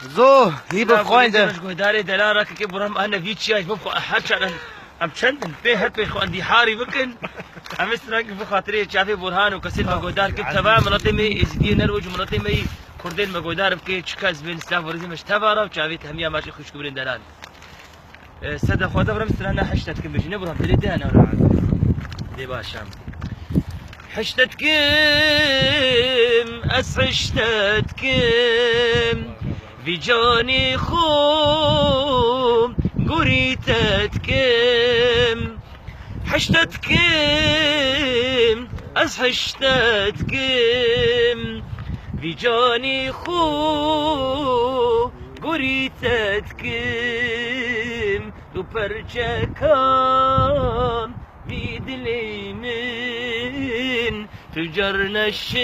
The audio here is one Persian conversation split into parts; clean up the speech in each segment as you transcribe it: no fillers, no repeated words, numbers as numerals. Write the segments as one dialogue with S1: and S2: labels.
S1: زو هی بخواین ده
S2: گهداری دلارا که برام انا ویچیاش بخو حچن ام چندن به هر به خو اندی حاری بکن ام استراک به خاطر چافی برهان و کسل مگودار که تمام مناطق می ازدی نروج مناطق می کردن مگودار که چکاز بین اسلام ورزی مش تبارا و چافی همیا ماشي خوش کبرین دلال صد خدا برام استرانا حشتت کم بجنه برام دلی ده انا دي باشم حشتت كم حشتت كم في جاني خوم قريتت كم حشتت كم حشتت كم في جاني خوم قريتت كم تو پرچکان بیدلی من تجرنا الشم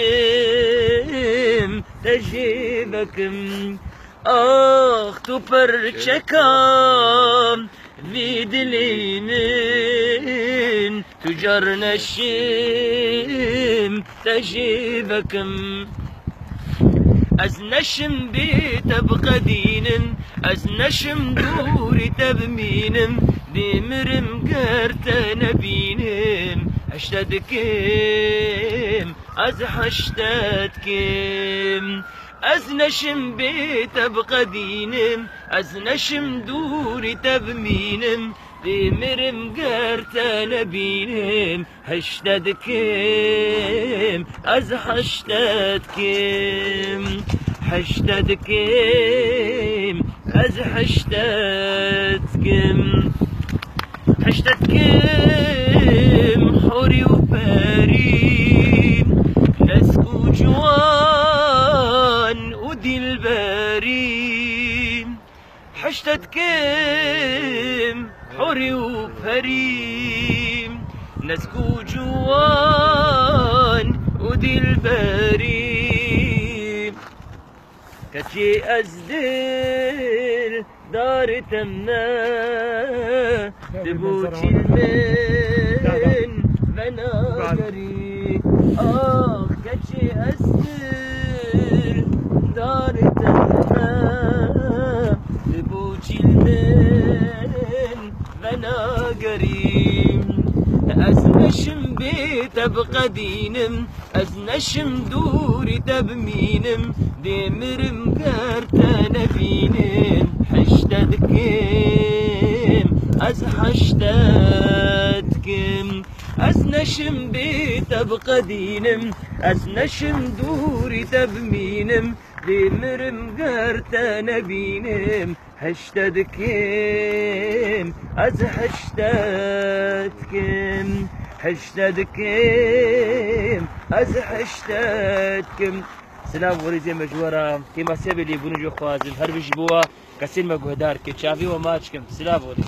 S2: تجيبكم آخ تو پرچکان بیدلی من تجرنا الشم تجيبكم از نشم بيت بقدينم از نشم دوري تبمينم دمرم قرت نبينم حشتتكم از حشتتكم از نشم بيت بقدينم از نشم دوري تبمينم دمرم قرت نبينم حشتتكم از حشتتكم حشتتكم از حشتتكم حشتتكم حوري وباريم نسكو جوان ودي باريم حشتتكم حوري وباريم نسكو جوان ودي باريم كتشي أزدل دار تمنا تبوتي المن بناقري آخ كتشي أزدل دار تمنا تبوتي المن بناقري از نشم بيت بقدينم از نشم دوري تبمينم دمرم قرت نبينم حشتتكم از حشتتكم از نشم بيت بقدينم از نشم دوري تبمينم دمرم قرت نبينم حشتتكم از حشتتكم حشتتكم از حشتتكم سلام وريزي مجورا كيما سيبي اللي بنجو خوازم هر بيجي بوا كسين ما قهدار كي تشافي وماتشكم سلام وري